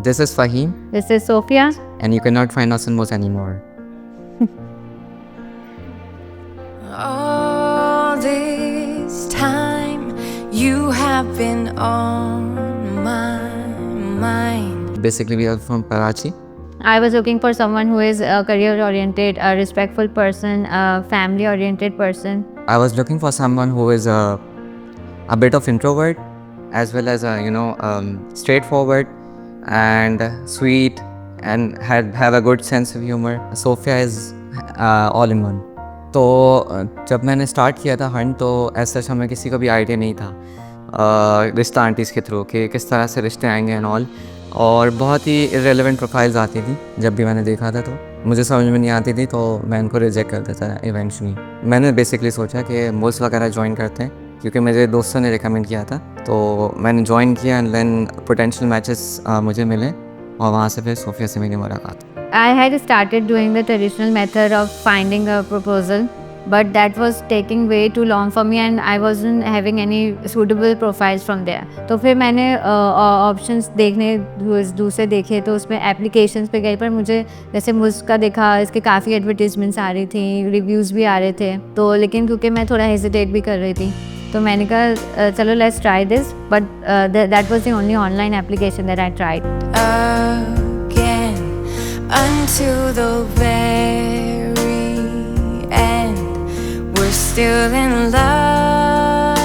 This is Fahim, This is Sophia. and you cannot find us in Moz anymore. All this time you have been on my mind. Basically, we are from Karachi. I was looking for someone who is a career-oriented, a respectful person, a family-oriented person. I was looking for someone who is a bit of introvert, as well as straightforward and sweet, and have a good sense of humor. Sophia is all in one. तो जब मैंने start किया था Hunt तो ऐसा हमें किसी को भी आइडिया नहीं था रिश्ता आंटीज़ के थ्रू कि किस तरह से रिश्ते आएंगे एंड ऑल, और बहुत ही इरेलेवेंट प्रोफाइल्स आती थी जब भी मैंने देखा था, तो मुझे समझ में नहीं आती थी तो मैं इनको रिजेक्ट कर देता था इवेंचुअली। मैंने बेसिकली सोचा कि मोल्स वगैरह ज्वाइन करते हैं क्योंकि मेरे दोस्तों ने रिकमेंड किया था, तो मैंने ज्वाइन किया एंड देन पोटेंशियल मैचेस मुझे मिले और वहाँ से फिर सोफिया से मेरी मुलाकात। I had started doing the traditional method of finding a proposal, but that was taking way too long for me and I wasn't having any suitable profiles from there. तो फिर मैंने ऑप्शंस देखने दूसरे देखे तो उसमें एप्लीकेशंस पे गई, पर मुझे जैसे मुझका देखा, इसके काफ़ी एडवर्टीजमेंट्स आ रही थी, रिव्यूज़ भी आ रहे थे, तो लेकिन क्योंकि मैं थोड़ा हेजिटेट भी कर रही थी तो मैंने कहा चलो let's try this, but that was the only online application that I tried. Until the very end, we're still in love.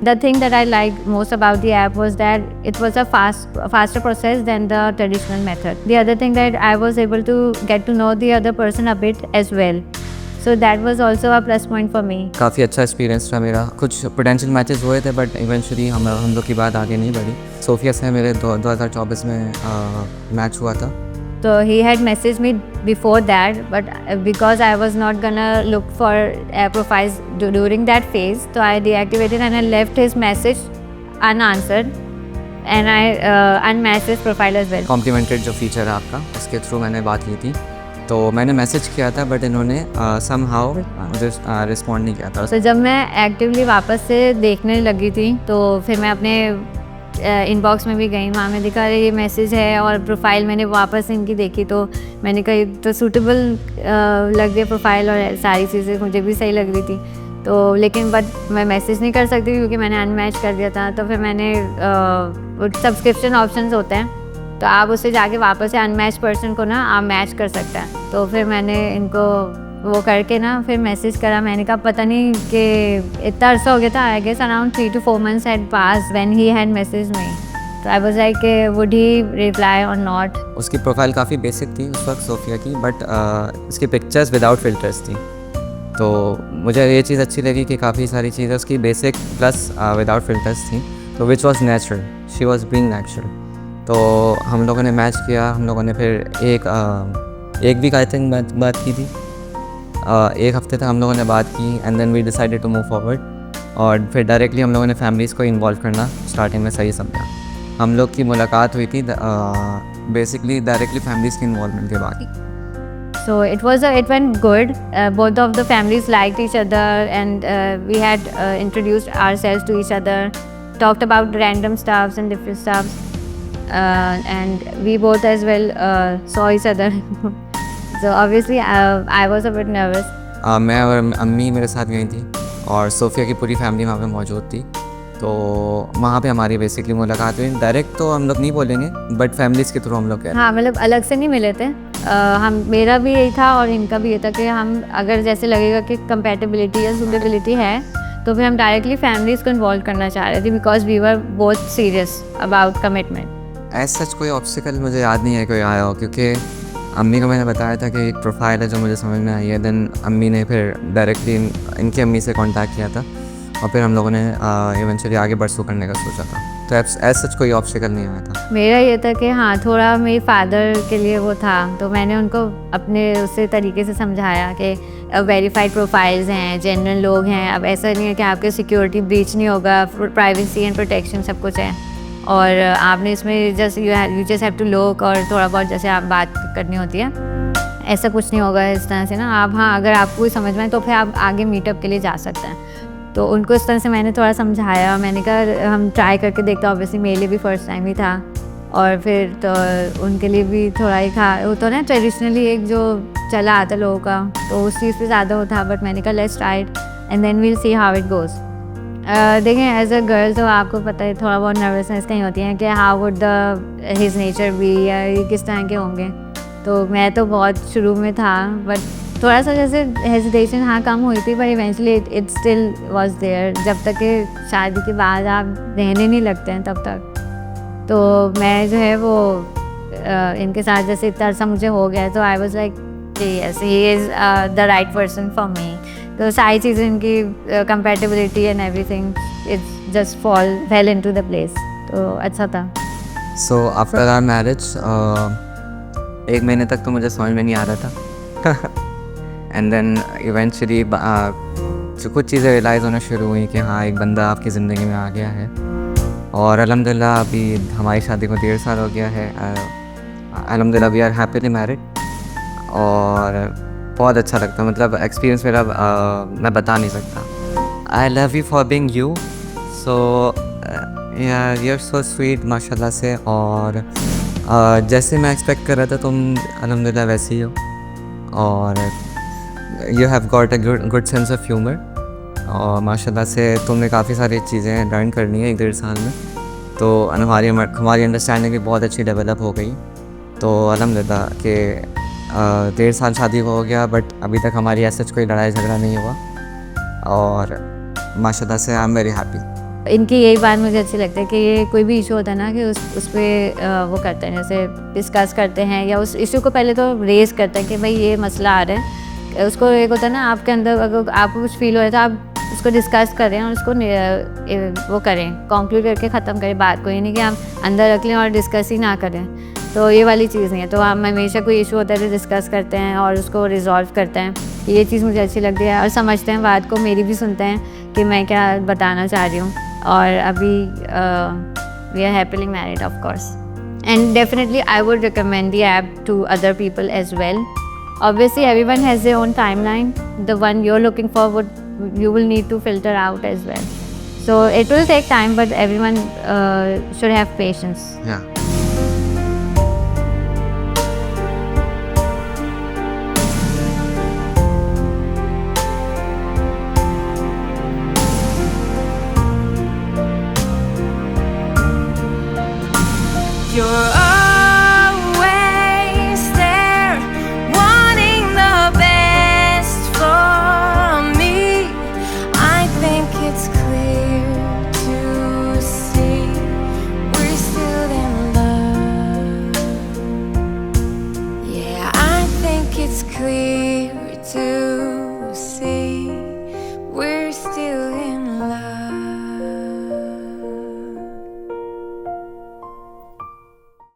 The thing that I liked most about the app was that it was a faster process than the traditional method. The other thing that I was able to get to know the other person a bit as well. So that was also a plus point for me. काफ़ी अच्छा experience था मेरा। कुछ potential matches हुए थे but eventually हम लोग की बात आगे नहीं बढ़ी। सोफिया से मेरे 2024 में मैच हुआ था। So he had messaged me before that, but because I was not gonna look for profiles during that phase, so I deactivated and I left his message unanswered and I unmatched his profile as well. Complimented जो feature है आपका, उसके through मैंने बात की थी, तो मैंने मैसेज किया था बट इन्होंने समहाउ रिस्पॉन्ड नहीं किया था। तो जब मैं एक्टिवली वापस से देखने लगी थी तो फिर मैं अपने इनबॉक्स में भी गई, वहाँ में दिखा रही ये मैसेज है और प्रोफाइल मैंने वापस इनकी देखी तो मैंने कहा तो सूटेबल लग गई प्रोफाइल और सारी चीज़ें मुझे भी सही लग रही थी, तो लेकिन बट मैं मैसेज नहीं कर सकती क्योंकि मैंने अनमैच कर दिया था। तो फिर मैंने सब्सक्रिप्शन ऑप्शंस होते हैं तो आप उससे जाके वापस से अनमैच पर्सन को ना आप मैच कर सकते हैं, तो फिर मैंने इनको वो करके ना फिर मैसेज करा। मैंने कहा पता नहीं कि इतना अर्सा हो गया था, I guess around 3 to 4 months had passed when he had messaged me. तो I was like would he reply और नॉट। उसकी प्रोफाइल काफ़ी बेसिक थी उस वक्त सोफिया की, बट उसकी पिक्चर्स विदाउट फिल्टर्स थी, तो मुझे ये चीज़ अच्छी लगी कि काफ़ी सारी चीज़ें उसकी बेसिक प्लस विदाउट फिल्टर्स थी, तो which was natural, she was being natural. तो हम लोगों ने मैच किया, हम लोगों ने फिर एक वीक आई थिंक बात की थी, एक हफ्ते तक हम लोगों ने बात की and then we decided to move forward, और फिर डायरेक्टली हम लोगों ने फैमिलीज़ को इन्वॉल्व करना स्टार्टिंग में सही समझा। हम लोग की मुलाकात हुई थी बेसिकली डायरेक्टली फैमिलीज़ की इन्वॉल्वमेंट के बाद। So it went good. Both of the families liked each other and we had introduced ourselves to each other, talked about random stuffs and different stuffs. And we both as well saw each other. So obviously I was a bit nervous. मैं और अम्मी मेरे साथ गई थी और Sophia की पूरी फैमिली वहाँ पे मौजूद थी, तो वहाँ पे हमारी बेसिकली मुलाकात हुई। डायरेक्ट तो हम लोग नहीं बोलेंगे बट फैमिलीज़ के थ्रू हम लोग गए। हाँ, मतलब अलग से नहीं मिले थे। हम मेरा भी यही था और इनका भी ये था कि हम अगर जैसे लगेगा कि कंपैटिबिलिटी या सूटेबिलिटी है तो फिर हम डायरेक्टली फैमिलीज़ को इन्वॉल्व करना चाह रहे थे because we were both serious about commitment. ऐसा सच कोई ऑब्स्टिकल मुझे याद नहीं है कोई आया हो, क्योंकि अम्मी को मैंने बताया था कि एक प्रोफाइल है जो मुझे समझ में आई है, देन अम्मी ने फिर डायरेक्टली इनकी अम्मी से कांटेक्ट किया था और फिर हम लोगों ने इवेंचुअली आगे परसू करने का सोचा था, तो ऐसा सच कोई ऑब्स्टिकल नहीं आया था। मेरा ये था कि हाँ थोड़ा मेरे फादर के लिए वो था, तो मैंने उनको अपने उससे तरीके से समझाया कि वेरीफाइड प्रोफाइल्स हैं, जेन्युइन लोग हैं, अब ऐसा नहीं है कि आपके सिक्योरिटी ब्रीच नहीं होगा, प्राइवेसी एंड प्रोटेक्शन सब कुछ है, और आपने इसमें just you just have to look और थोड़ा बहुत जैसे आप बात करनी होती है, ऐसा कुछ नहीं होगा इस तरह से ना। आप हाँ अगर आपको समझ में आए तो फिर आप आगे मीटअप के लिए जा सकते हैं। तो उनको इस तरह से मैंने थोड़ा समझाया, मैंने कहा हम ट्राई करके देखते, ऑब्वियसली मेरे लिए भी फर्स्ट टाइम ही था, और फिर तो उनके लिए भी थोड़ा ही था, वो तो ना ट्रेडिशनली एक जो चला आता लोगों का, तो उस चीज़ पे ज़्यादा वो था, बट मैंने कहा let's try it and then we'll see how it goes. देखें एज अ गर्ल तो आपको पता है थोड़ा बहुत नर्वसनेस कहीं होती है कि how would the his nature B, या ये किस तरह के होंगे। तो मैं तो बहुत शुरू में था, बट थोड़ा सा जैसे हेजिटेशन हाँ कम हुई थी, पर eventually it still was there. जब तक कि शादी के बाद आप रहने नहीं लगते हैं तब तक। तो मैं जो है वो इनके साथ जैसे इतना अर्सा मुझे हो गया, तो I was like yes he is the right person for me. तो सारी चीज़ें इनकी compatibility and everything it's just fail into the place, तो अच्छा था। सो आफ्टर आवर मैरिज 1 महीने तक तो मुझे समझ में नहीं आ रहा था एंड देन इवेंचुअली जो कुछ चीज़ें रियलाइज़ होना शुरू हुई कि हाँ एक बंदा आपकी ज़िंदगी में आ गया है, और अल्हम्दुलिल्लाह अभी हमारी शादी को 1.5 साल हो गया है। अल्हम्दुलिल्लाह वी आर हैप्पीली मैरिड, और बहुत अच्छा लगता है, मतलब एक्सपीरियंस मेरा मैं बता नहीं सकता। I love you for being you, so you are so sweet माशाल्लाह से, और जैसे मैं एक्सपेक्ट कर रहा था तुम अल्हम्दुलिल्लाह वैसे ही हो, और you have got a good sense of humour, और माशाल्लाह से तुमने काफ़ी सारी चीज़ें लर्न करनी है 1-1.5 साल में, तो हमारी अंडरस्टैंडिंग भी बहुत अच्छी डेवलप हो गई। तो अल्हम्दुलिल्लाह कि 1.5 साल शादी को हो गया, बट अभी तक हमारी ऐसा कोई लड़ाई झगड़ा नहीं हुआ, और माशाल्लाह से आई एम वेरी हैप्पी। इनकी यही बात मुझे अच्छी लगती है कि ये कोई भी इशू होता है ना कि उस पर वो करते हैं, जैसे डिस्कस करते हैं, या उस इशू को पहले तो रेज़ करते हैं कि भाई ये मसला आ रहा है। उसको एक होता है ना आपके अंदर, अगर आपको कुछ फील हो रहा है तो आप उसको डिस्कस करें और उसको वो करें, कंक्लूड करके ख़त्म करें बात को, ये नहीं कि आप अंदर रख लें और डिस्कस ही ना करें। तो ये वाली चीज़ नहीं है। तो हम हमेशा कोई इशू होता है तो डिस्कस करते हैं और उसको रिजॉल्व करते हैं। ये चीज़ मुझे अच्छी लगती है, और समझते हैं बात को, मेरी भी सुनते हैं कि मैं क्या बताना चाह रही हूँ। और अभी we are happily married of course, and definitely I would recommend the app to other people as well. Obviously everyone has their own timeline. The one you're looking for you will need to filter out as well. So it will take time, but everyone should have patience. Yeah.